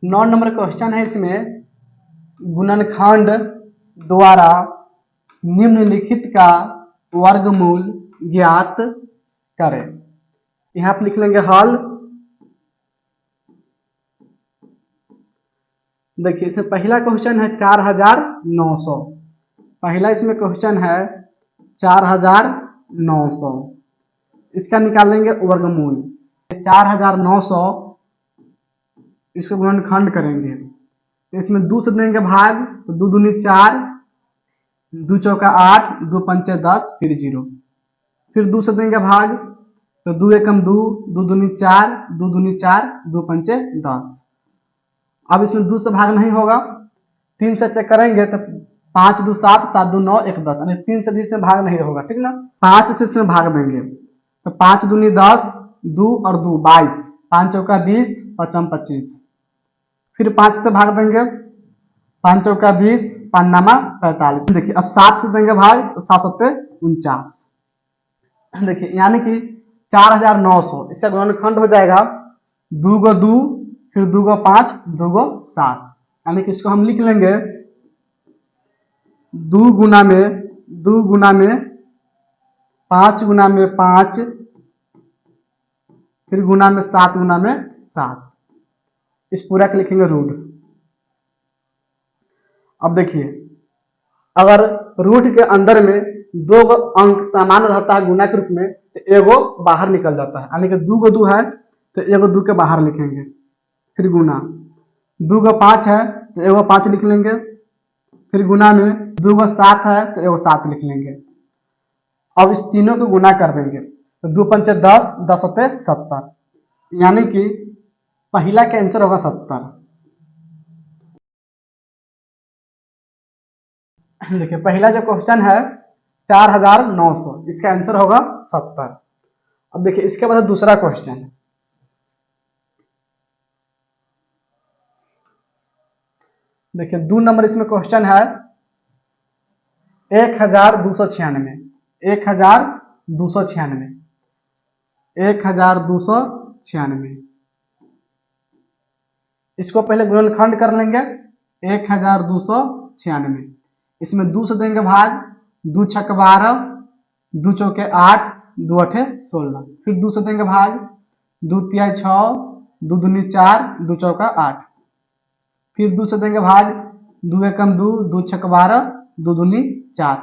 9 number question है। इसमें गुणनखंड द्वारा निम्नलिखित का वर्गमूल ज्ञात करें। यहाँ पर लिख लेंगे हल। देखिए इसमें पहला क्वेश्चन है 4900। पहला इसमें क्वेश्चन है 4900। इसका निकालेंगे वर्गमूल। 4900 इसको गुणनखंड करेंगे। इसमें 2 से देंगे भाग तो 2 दूनी 4, 2 चौका 8, 2 पंचे 10, फिर 0। फिर 2 से देंगे भाग तो 2 एकम 2, 2 दूनी 4, 2 दूनी 4, 2 पंचे 10। अब इसमें 2 से भाग नहीं होगा, 3 से चेक करेंगे तो 5 2 7, 7 2 9, 1 10, यानी 3 से भी इसमें भाग नहीं होगा, ठीक ना। 5 से इसमें भाग देंगे तो 5 दूनी 10, 2 और 2 22, 5 चौका 20, 5 25। फिर 5 से भाग देंगे, 5 चौका 20, 5 नामा 45। देखिए अब 7 से देंगे भाग तो 7 सत्ते 49। देखिए यानी कि 4900 इसका गुणनखंड हो जाएगा 2 को 2, फिर 2 को 5, 2 को 7। यानी कि इसको हम लिख लेंगे 2 गुना में 2 गुना में 5 गुना में 5, फिर गुना में 7 गुना में 7। इस पूरा के लिखेंगे रूट। अब देखिए अगर रूट के अंदर में 2 अंक समान रहता है गुना के रूप में तो एगो बाहर निकल जाता है, यानी कि 2 को 2 है तो एगो 2 के बाहर लिखेंगे। फिर गुना 2 को 5 है तो एगो 5 लिख लेंगे। फिर गुना में 2 को 7 है तो एगो 7 लिख लेंगे। अब इस तीनों को गुना कर देंगे तो 2 पंचे 10, 10 होते 70, यानी कि पहला का आंसर होगा 70। देखिए पहला जो क्वेश्चन है 4900, इसका आंसर होगा 70। अब देखिए इसके बाद दूसरा क्वेश्चन। देखिए 2 नंबर इसमें क्वेश्चन है 1296। 1296 1296। इसको पहले गुणनखंड कर लेंगे 1296। इसमें 2 से देंगे भाग, 2 छक 12, 2 चौके 8, 2 अठे 16। फिर 2 से देंगे भाग, 2 तिया 6, 2 दूनी 4, 2 चौका 8। फिर 2 से देंगे भाग, 2 एकम 2, 2 छक 12, 2 दूनी 4।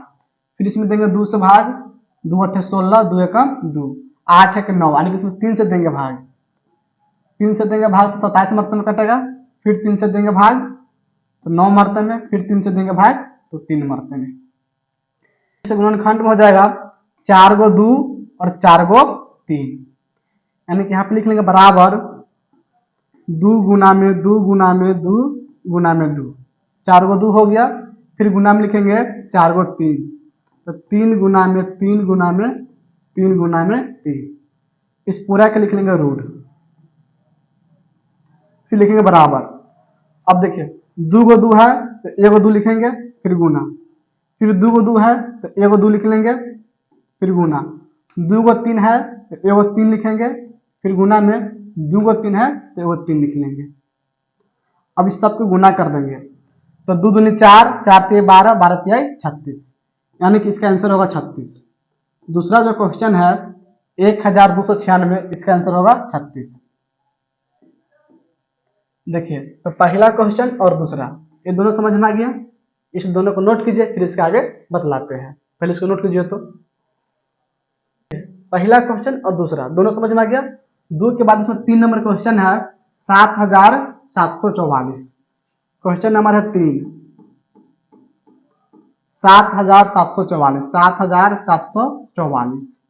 फिर इसमें देंगे 2 से भाग, 2 अठे 16, 2 एकम 2, 8 एक 9, यानी कि इसमें 3 से देंगे भाग। 3 से देंगे भाग तो 27 मरते में कटेगा। फिर 3 से देंगे भाग तो 9 मरते में, फिर 3 से देंगे भाग तो 3 मरते में। इसे गुणनखंड में हो जाएगा 4 को 2 और 4 को 3, यानी कि यहाँ पे लिख लेंगे बराबर 2 गुना में 2 गुना में 2 गुना में 2। 4 को 2 हो गया। फिर गुना में लिखेंगे 4 को 3, तो 3 गुना में 3 गुना में 3 गुना में 3। इस पूरा के लिख लेंगे रूट। फिर लिखेंगे बराबर। अब देखिए 2 को 2 है तो एगो 2 लिखेंगे, फिर गुना। फिर 2 को 2 है तो एगो 2 लिख लेंगे, फिर गुना। 2 को 3 है तो एगो 3 लिखेंगे, फिर गुना में 2 को 3 है तो एगो 3 लिख लेंगे। अब इस सबको गुना कर देंगे तो 2 दूनी 4, 4 तिया 12, 12 तिया 36, यानी कि इसका आंसर होगा 36। दूसरा जो क्वेश्चन है 1296, इसका आंसर होगा 36। देखिए तो पहला क्वेश्चन और दूसरा ये दोनों समझ में आ गया। इस दोनों को नोट कीजिए, फिर इसके आगे बतलाते हैं। पहले इसको नोट कीजिए। तो पहला क्वेश्चन और दूसरा दोनों समझ में आ गया। 2 के बाद इसमें 3 नंबर क्वेश्चन है 7744। क्वेश्चन नंबर है 3, 7744, 7744।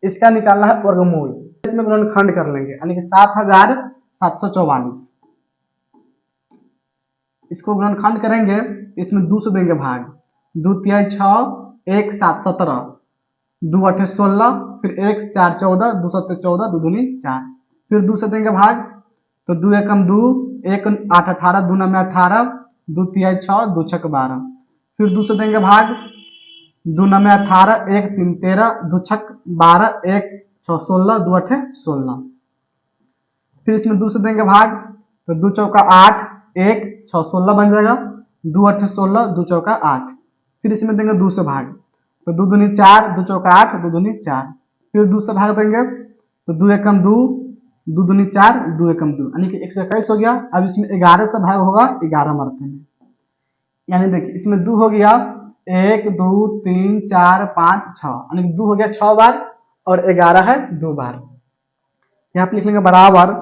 इसका निकालना है वर्गमूल। इसमें गुणनखंड कर लेंगे, यानी कि 7744। इसको गुणनखंड करेंगे, इसमें 2 से देंगे भाग, 2 तिया 6, 1 7 17, 2 अठे 16, फिर 1 4 14, 2 सत्ते 14, 2 दूनी 4। फिर 2 से देंगे भाग तो 2 एकम 2, 1 8 18, 2 9 18, 2 तिया 6, 2 छक 12। फिर 2 से देंगे भाग, 2 9 18, 1 3 13, 2 छक 12, 1 6 16, 2 अठे 16। फिर इसमें 2 से देंगे भाग, तो 2 चौका 8, 1 6 16 बन जाएगा, 2 8 16, 2 चौका 8। फिर इसमें देंगे 2 से भाग, तो 2 दूनी 4, 2 चौका 8, 2 दूनी 4। फिर 2 से भाग देंगे, तो 2 एकम 2, 2 दूनी 4, 2 एकम 2, यानी कि 121 हो गया। अब इसमें 11 से भाग होगा 11 मरते में, यानी देखिए इसमें 2 हो गया 1 2 3 4 5 6, यानी कि 2 हो गया 6 बार और 11 है 2 बार। यहाँ पे लिख लेंगे बराबर,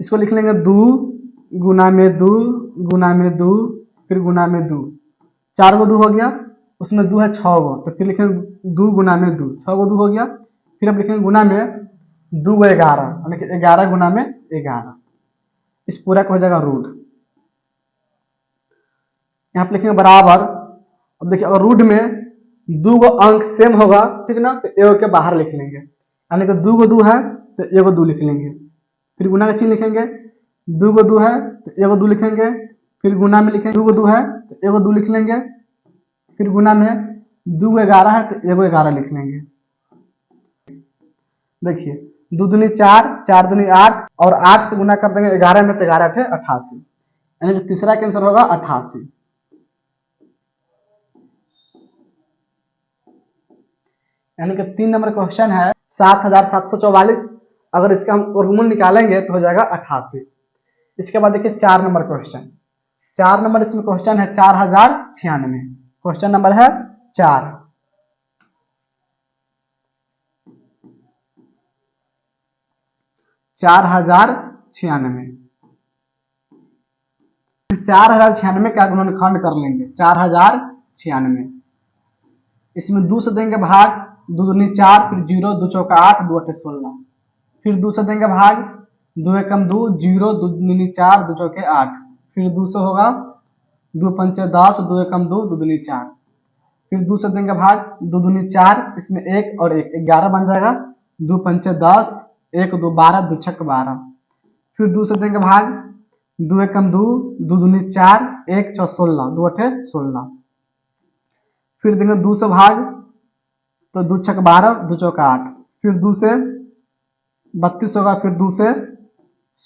इसको लिख लेंगे 2 गुना में 2 गुना में 2 फिर गुना में 2, 4 गो 2 हो गया, उसमें 2 है 6 गो, तो फिर लिखेंगे 2 गुना में 2, 6 गो 2 हो गया। फिर अब लिखेंगे गुना में 2 गो 11, यानी कि 11 गुना में 11, इस पूरा का हो जाएगा रूट। यहाँ पे लिखेंगे बराबर। अब देखिए अगर रूट में 2 गो अंक सेम होगा, ठीक ना, तो एगो के बाहर लिख लेंगे, यानी कि 2 गो 2 है तो एगो 2 लिख लेंगे। फिर गुना का चिन्ह लिखेंगे, 2 गो 2 है तो एगो 2 लिखेंगे। फिर गुना में लिखेंगे 2 गो 2 है तो एगो 2 लिख लेंगे। फिर गुना में 2 गो 11 है तो एगो 11 लिख लेंगे। देखिए 2 दूनी 4, 4 दूनी 8 और 8 से गुना कर देंगे 11 में, तो 11 8 88, यानी कि तीसरा का आंसर होगा 88। यानी कि 3 नंबर क्वेश्चन है 7744, अगर इसका हम वर्गमूल निकालेंगे तो हो जाएगा 88। इसके बाद देखिए 4 नंबर क्वेश्चन, 4 नंबर इसमें क्वेश्चन है 4096, क्वेश्चन नंबर है 4। चार हजार छियानवे का गुणनखंड कर लेंगे, 4096। इसमें 2 से देंगे भाग, 2 दूनी 4, फिर 0 2 चौका 8, 2 8 16। फिर 2 से देंगे भाग, 2 एकम 2, 0 2 दूनी 4, 2 चौके 8। फिर 2 से होगा 2 पंचे 10, 2 एकम 2, 2 दूनी 4। फिर 2 से देंगे भाग, 2 दूनी 4, इसमें 1 और 1 11 बन जाएगा, 2 पंचे 10, 1 2 12, 2 छक 12। फिर 2 से देंगे भाग, 2 एकम 2, 2 दूनी 4, 1 6 16, 2 8 16। फिर देंगे 2 से भाग, तो 2 छक 12, 2 चौका 8। फिर 2 से 32 होगा, फिर 2 से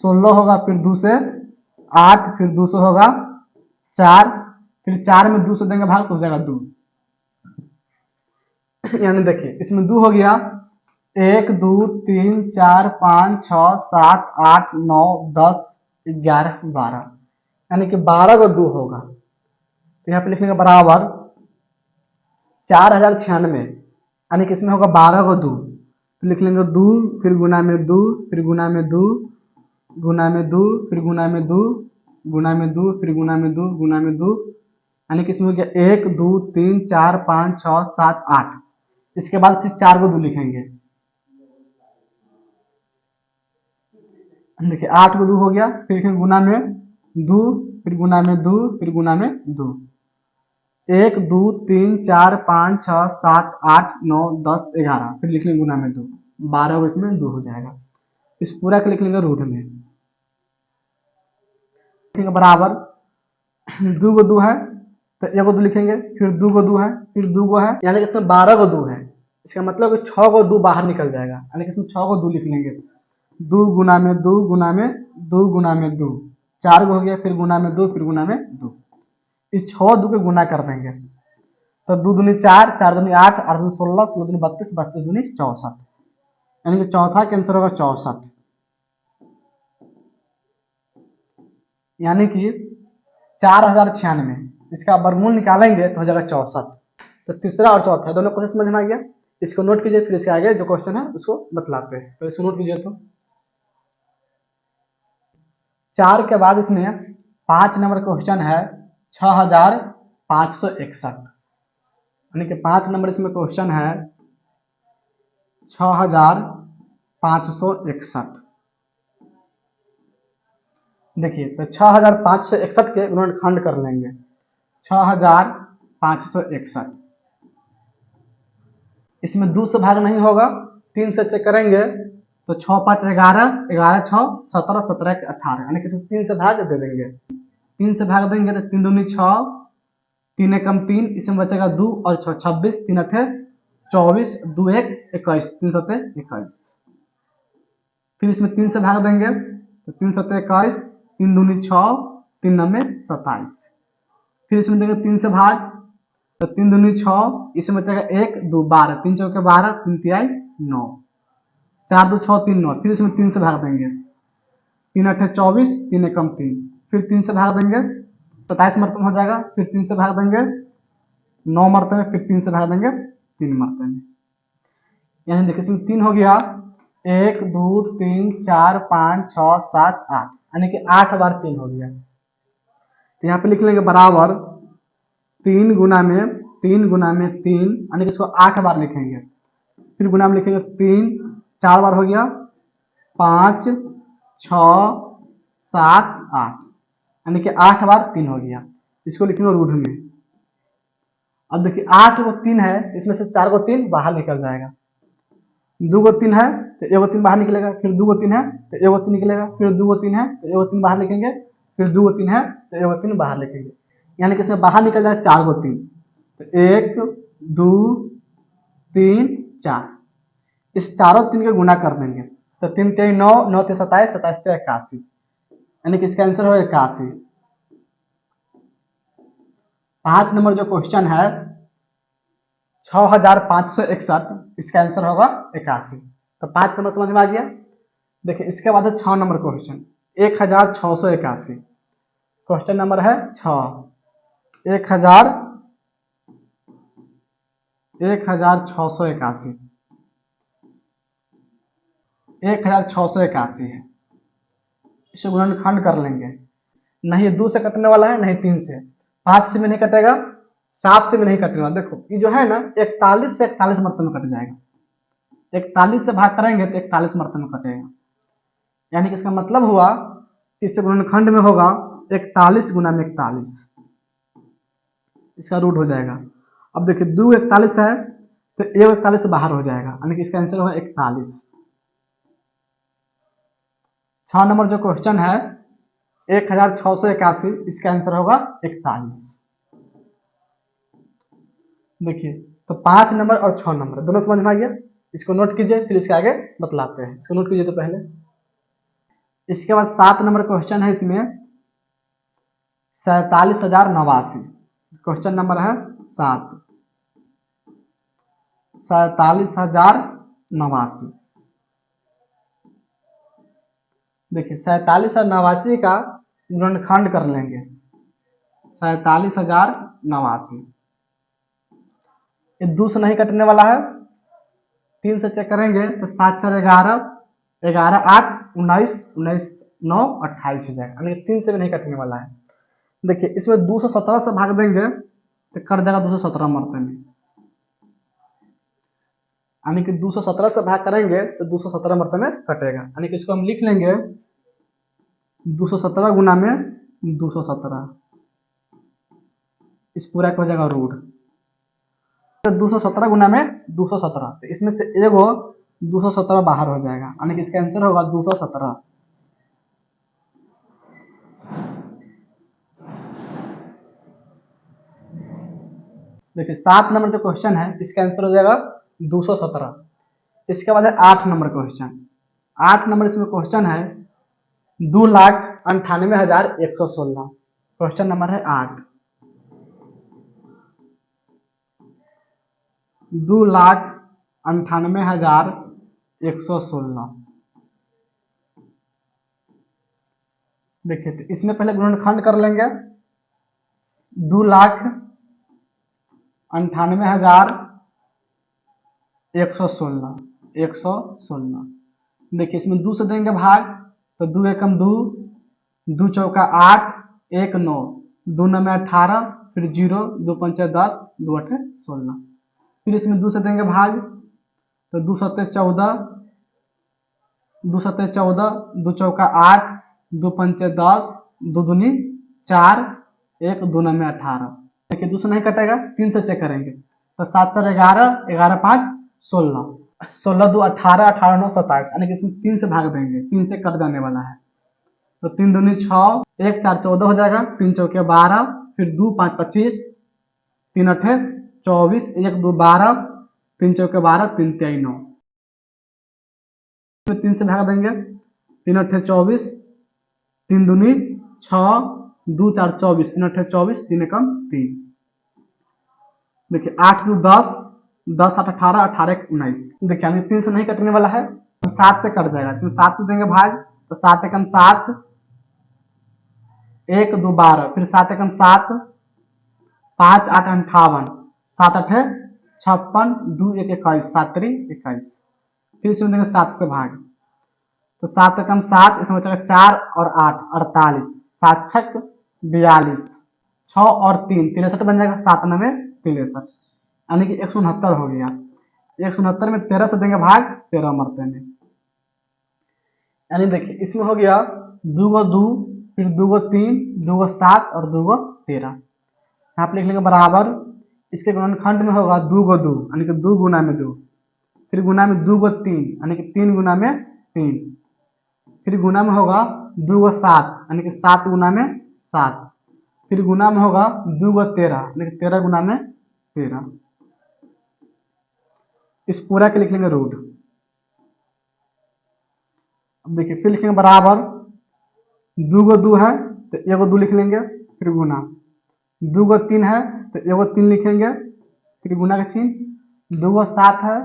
16 होगा, फिर 2 से 8, फिर 2 से होगा 4। फिर 4 में 2 से देंगे भाग तो हो जाएगा 2। यानी देखिए इसमें 2 हो गया 1 2 3 4 5 6 7 8 9 10 11 12, यानी कि 12 को 2 होगा। तो यहाँ पे लिखेंगे बराबर 4096, यानी कि इसमें होगा 12 को 2, तो लिख लेंगे 2, फिर गुना में 2, फिर गुना में 2, गुना में 2, फिर गुना में 2, गुना में 2, फिर गुना में 2, गुना में 2, यानी कि इसमें हो गया 1 2 3 4 5 6 7 8। इसके बाद फिर 4 को 2 लिखेंगे, देखिए 8 को 2 हो गया। फिर लिखेंगे गुना में 2, फिर गुना में 2, फिर गुना में 2, 1 2 3 4 5 6 7 8 9 10 11। फिर लिख लेंगे गुना में 2, 12 को इसमें 2 हो जाएगा। इस पूरा का लिख लेंगे रूट में, लिखेंगे बराबर 2 को 2 है तो 1 को 2 लिखेंगे, फिर 2 को 2 है, फिर 2 को है, यानी कि इसमें 12 को 2 है। इसका मतलब कि 6 को 2 बाहर निकल जाएगा, यानी कि इसमें 6 को 2 लिख लेंगे। 2 गुना में 2 गुना में 2 गुना में 2, 4 को हो गया, फिर गुना में 2, फिर गुना में 2। इस 6 2 को गुना कर देंगे, तो 2 दूनी 4, 4 दूनी 8, 8 दूनी 16, 16 दूनी 32, 32 दूनी 64, यानी कि चौथा का आंसर होगा 64। यानी कि 4096, इसका वर्गमूल निकालेंगे तो हो जाएगा 64। तो तीसरा और चौथा दोनों क्वेश्चन समझ में आ गया। इसको नोट कीजिए, फिर इसके आगे जो क्वेश्चन है उसको बतलाते हैं, तो इसको नोट कीजिए। तो 4 के बाद इसमें 5 नंबर क्वेश्चन है 6561, यानी कि 5 नंबर इसमें क्वेश्चन है 6561। देखिए तो 6561 के गुणनखंड कर लेंगे, 6561। इसमें 2 से भाग नहीं होगा, 3 से चेक करेंगे तो 6 5 11, 11 6 17, 17 18, यानी कि इसमें 3 से भाग दे देंगे। 3 से भाग देंगे तो 3 दूनी 6, 3 एकम 3, इसमें बचेगा 2 और 6 26, 3 8 24, 2 1 21, 3 7 21। फिर इसमें 3 से भाग देंगे तो 3 7 21, 3 दूनी 6, 3 9 27। फिर इसमें देंगे 3 से भाग, तो 3 दूनी 6, इसमें बचेगा 1 2 12, 3 चौके 12, 3 तिहाई 9, 4 2 6 3 9। फिर इसमें 3 से भाग देंगे, 3 8 24, 3 एकम 3। फिर 3 से भाग देंगे, 27 मरतबा हो जाएगा। फिर 3 से भाग देंगे 9 मरतबे, फिर 3 से भाग देंगे 3 मरतबे। यानी देखिए इसमें 3 हो गया, 1 2 3 4 5 6 7 8, यानी कि 8 बार 3 हो गया। तो यहाँ पे लिख लेंगे बराबर 3 गुना में 3 गुना में 3, यानी कि इसको 8 बार लिखेंगे। फिर गुना में लिखेंगे 3 4 बार हो गया, 5 6 7 8, यानी कि 8 बार 3 हो गया। इसको लिखेंगे रूढ़ में। अब देखिए 8 को 3 है, इसमें से 4 को 3 बाहर निकल जाएगा, 2 को 3 है तो 1 को 3 बाहर निकलेगा, फिर 2 को 3 है तो 1 को 3 निकलेगा, फिर 2 को 3 है तो 1 को 3 बाहर लिखेंगे, फिर 2 को 3 है तो 1 को 3 बाहर लिखेंगे, यानी कि इसमें बाहर निकल जाएगा 4 को 3। तो 1 2 3 4, इस चारों 3 के गुना कर देंगे, तो 3 3 9, 9 3 27, 27 3 81, यानी कि इसका आंसर हो 81। 5 नंबर जो क्वेश्चन है 6561, इसका आंसर होगा 81। तो 5 नंबर समझ में आ गया। देखिए इसके बाद है 6 नंबर क्वेश्चन 1681। क्वेश्चन नंबर है 6, 1681, 1681 है। इसे गुणनखंड कर लेंगे, नहीं 2 से कटने वाला है नहीं 3 से, 5 से भी नहीं कटेगा, 7 से भी नहीं कटेगा। देखो ये जो है ना 41 से 41 मरतबे में कट जाएगा, 41 से भाग करेंगे तो 41 मरतबे में कटेगा, यानी कि इसका मतलब हुआ कि इससे गुणनखंड में होगा 41 गुना में 41, इसका रूट हो जाएगा। अब देखिए 2 41 है तो 1 41 से बाहर हो जाएगा, यानी कि इसका आंसर होगा 41। 6 नंबर जो क्वेश्चन है 1681, इसका आंसर होगा 41। देखिए तो 5 नंबर और 6 नंबर दोनों समझ में आ गया। इसको नोट कीजिए, फिर इसके आगे बतलाते हैं। इसको नोट कीजिए तो पहले। इसके बाद 7 नंबर क्वेश्चन है, इसमें 47,089। क्वेश्चन नंबर है 7, 47,089। देखिए 47 और 89 का गुणनखंड कर लेंगे, 47,089। ये 2 से नहीं कटने वाला है, 3 से चेक करेंगे तो 7 4 11, 11 8 19, 19 9 28 हो जाएगा, यानी 3 से भी नहीं कटने वाला है। देखिए इसमें 217 से भाग देंगे तो कट जाएगा 217 मरतबे में, यानी कि 217 से भाग करेंगे तो 217 मरतबे में कटेगा, यानी कि इसको हम लिख लेंगे 217 गुना में 217, इस पूरा का हो जाएगा रूट। 217 गुना में 217, तो इसमें से एगो 217 बाहर हो जाएगा, यानी कि इसका आंसर होगा 217। देखिए 7 नंबर जो क्वेश्चन है इसका आंसर हो जाएगा 217। इसके बाद है 8 नंबर क्वेश्चन। 8 नंबर इसमें क्वेश्चन है 2,98,116। क्वेश्चन नंबर है 8, 2,98,116। देखिए तो इसमें पहले गुणनखंड कर लेंगे, 2,98,116। देखिए इसमें 2 से देंगे भाग, तो 2 एकम 2, 2 चौका 8, 1 9, 2 9 में 18, फिर 0, 2 5 10, 2 8 16। फिर इसमें 2 से देंगे भाग, तो 2 7 14, 2 7 14, 2 चौका 8, 2 5 10, 2 दूनी 4, 1 2 9 में 18। देखिए 2 से नहीं कटेगा, 3 से चेक करेंगे तो 7 4 11, 11 5 16, 16 2 18, 18 9 27, यानी कि इसमें 3 से भाग देंगे, 3 से कट जाने वाला है, तो 3 दूनी 6, 1 4 14 हो जाएगा, 3 चौके 12, फिर 2 5 25, 3 8 24, 1 2 12, 3 चौके 12, 3 3 9, 3 से भाग देंगे, 3 8 24, 3 दूनी 6, 2 4 24, 3 8 24, 3 एकम 3। देखिए 8 2 10, 10 8 18, 18 1 19। देखिए हमें 3 से नहीं कटने वाला है तो 7 से कट जाएगा। इसमें 7 से देंगे भाग तो 7 एकम 7, 1 2 12, फिर 7 एकम 7, 5 8 58, 7 8 56, 2 1 21, 7 3 21। फिर इसमें देंगे 7 से भाग तो 7 एकम 7, इसमें बचेगा 4 और 8 48, 7 छक 42, 6 और 3 63 बन जाएगा, 7 9 63, यानी कि 169 हो गया। 169 में 13 से देंगे भाग 13 मरते में, यानी देखिए इसमें हो गया 2 गो 2, फिर 2 गो 3, 2 गो 7 और 2 गो 13। यहाँ पे लिख लेंगे बराबर, इसके गुणनखंड में होगा 2 गो 2, यानी कि 2 गुना में 2, फिर गुना में 2 गो 3, यानी कि 3 गुना में 3, फिर गुना में होगा 2 गो 7, यानी कि 7 गुना में 7, फिर गुना में होगा 2 गो 13, यानी कि 13 गुना में 13। इस पूरा के लिख लेंगे रूट। अब देखिए फिर लिखेंगे बराबर, 2 गो 2 है तो 1 गो 2 लिख लेंगे, फिर गुना, 2 गो 3 है तो 1 गो 3 लिखेंगे, फिर गुना का चिन्ह, 2 गो 7 है,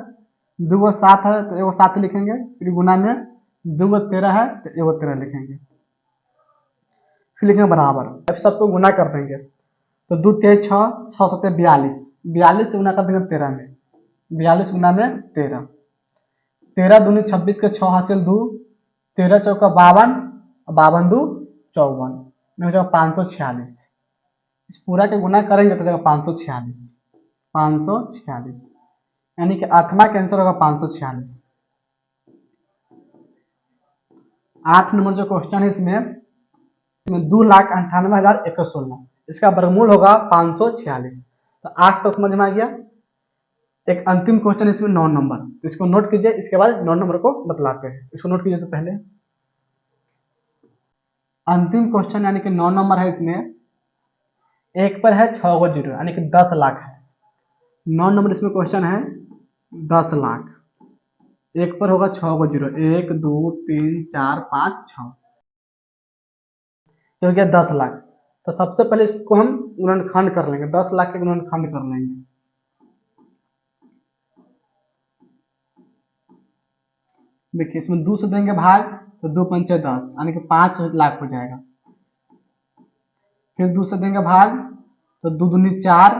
2 गो 7 है तो 1 गो 7 लिखेंगे, फिर गुना में 2 गो 13 है तो 1 गो 13 लिखेंगे, फिर लिखेंगे बराबर। अब सबको गुना कर देंगे तो 2 3 6, 6 7 42, 42 से गुना कर देंगे 13 में, 42 गुना में 13, 13 दूनी 26 के 6 हासिल 2, 13 चौका 52, 52 2 54, में हो जाएगा 546। इस पूरा के गुना करेंगे तो जाएगा 546, 546, यानी कि 8वां का आंसर होगा 546। 8 नंबर जो क्वेश्चन है इसमें 2,98,116, इसका वर्गमूल होगा 546। तो 8 तक समझ में आ गया। एक अंतिम क्वेश्चन इसमें 9 नंबर, तो इसको नोट कीजिए, इसके बाद 9 नंबर को बतलाते हैं। इसको नोट कीजिए तो पहले अंतिम क्वेश्चन यानी कि 9 नंबर है, इसमें एक पर है 6 गो 0, यानी कि 10 लाख है। 9 नंबर इसमें क्वेश्चन है 10 लाख, एक पर होगा 6 गो 0, 1 2 3 4 5 6, तो हो गया 10 लाख। तो सबसे पहले इसको हम गुणनखंड कर लेंगे, 10 लाख के गुणनखंड कर लेंगे। देखिए इसमें 2 से देंगे भाग तो 2 पंचे 10, यानी कि 5 लाख हो जाएगा। फिर 2 से देंगे भाग तो 2 दूनी 4,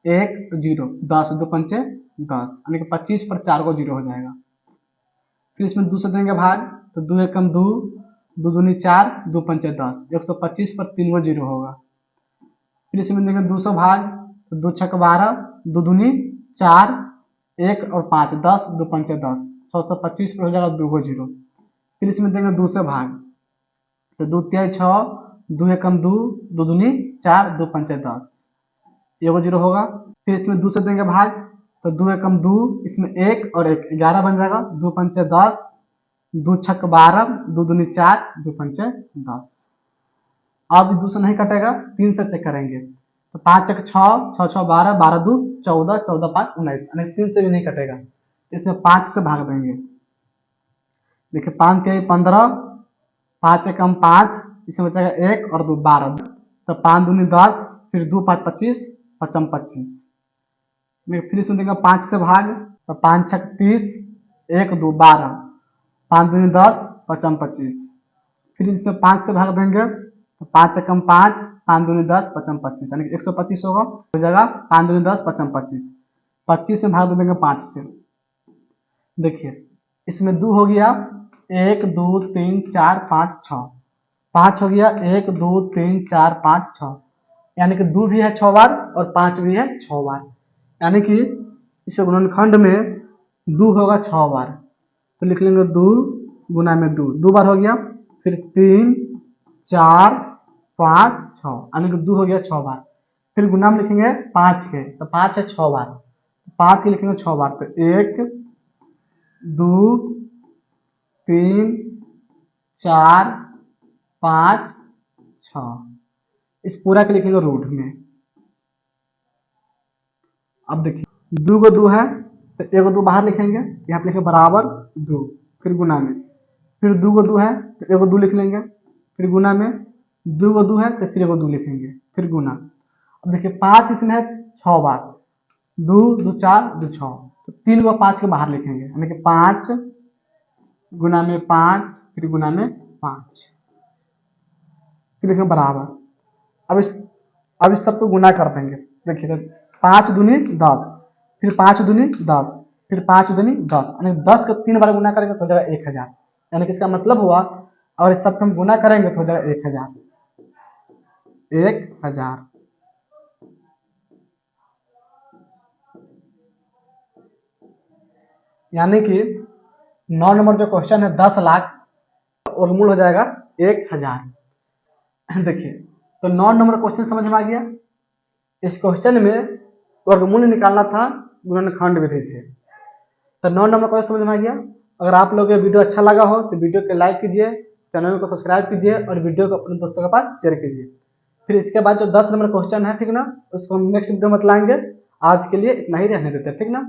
1 0, 10, 2 पंचे 10, यानी कि 25 पर 4 को 0 हो जाएगा। फिर इसमें 2 से देंगे भाग तो 2 एकम 2, 2 दूनी 4, 2 पंचे 10, 125 पर 3 को 0 होगा। फिर इसमें देंगे 200 भाग तो 2 छक 12, 2 दूनी 4, 1 और 5 10, 2 पंचे 10, 625 पर हो जाएगा 2 को 0। फिर इसमें देंगे 2 से भाग तो 2 3 6, 2 एकम 2, 2 दूनी 4, 2 पंचे 10, 1 को 0 होगा। फिर इसमें 2 से देंगे भाग तो 2 एकम 2, इसमें 1 और 1 11 बन जाएगा, 2 पंचे 10, 2 छक 12, 2 दूनी 4, 2 पंचे 10। अब 2 से नहीं कटेगा, 3 से चेक करेंगे तो 5 1 6, 6 6 12, 12 2 14, 14 5 19, यानी 3 से भी नहीं कटेगा। इसमें 5 से भाग देंगे। देखिए 5 3 15, 5 एकम 5, इसमें बचेगा 1 और 2 12, तो 5 दूनी 10, फिर 2 5 25, 5 25। फिर इसमें देंगे 5 से भाग तो 5 6 30, 1 2 12, 5 दूनी 10, 5 25। फिर इसमें 5 से भाग देंगे तो 5 एकम 5, 5 दूनी 10, 5 25, यानी कि 125 होगा, हो जाएगा 5 दूनी 10, 5 25, 25 से भाग दे देंगे 5 से। देखिए इसमें 2 हो गया, 1 2 3 4 5 6, 5 हो गया, 1 2 3 4 5 6, यानी कि 2 भी है 6 बार और 5 भी है 6 बार, यानी कि इस गुणनखंड में 2 होगा 6 बार, तो लिख लेंगे 2 गुना में 2, 2 बार हो गया, फिर 3 4 5 6, यानी कि 2 हो गया 6 बार। फिर गुना में लिखेंगे 5 के तो 5 है 6 बार, 5 के लिखेंगे 6 बार, तो 1 2 3 4 5 6, इस पूरा के लिखेंगे रूट में। अब देखिए 2 को 2 है तो 1 को 2 बाहर लिखेंगे, यहाँ पे लिखेंगे बराबर 2, फिर गुना में, फिर 2 को 2 है तो 1 को 2 लिख लेंगे, फिर गुना में 2 को 2 है तो फिर 2 लिखेंगे, फिर गुना। अब देखिए 5 इसमें है 6 बार, 2 2 4 2 6, तो 3 को 5 के बाहर लिखेंगे, यानी कि 5 गुना में 5 फिर गुना में 5, फिर लिखेंगे बराबर। अब इस सबको गुना कर देंगे। देखिए 5 दूनी 10, फिर 5 दूनी 10, फिर 5 दूनी 10, यानी 10 को 3 बार गुना करेंगे तो हो जाएगा 1000। यानी कि इसका मतलब हुआ और इस सबको हम गुना करेंगे तो हो जाएगा 1000, 1000। यानी कि 9 नंबर जो क्वेश्चन है 10 लाख, वर्गमूल हो जाएगा 1000। देखिए तो 9 नंबर क्वेश्चन समझ में आ गया। इस क्वेश्चन में वर्गमूल निकालना था गुणनखंड विधि से। तो 9 नंबर क्वेश्चन समझ में आ गया। अगर आप लोगों को वीडियो अच्छा लगा हो तो वीडियो को लाइक कीजिए, चैनल को सब्सक्राइब कीजिए और वीडियो को अपने दोस्तों के पास शेयर कीजिए। फिर इसके बाद जो 10 नंबर क्वेश्चन है, ठीक ना, उसको हम नेक्स्ट वीडियो में बताएंगे। आज के लिए इतना ही रहने देते हैं, ठीक ना।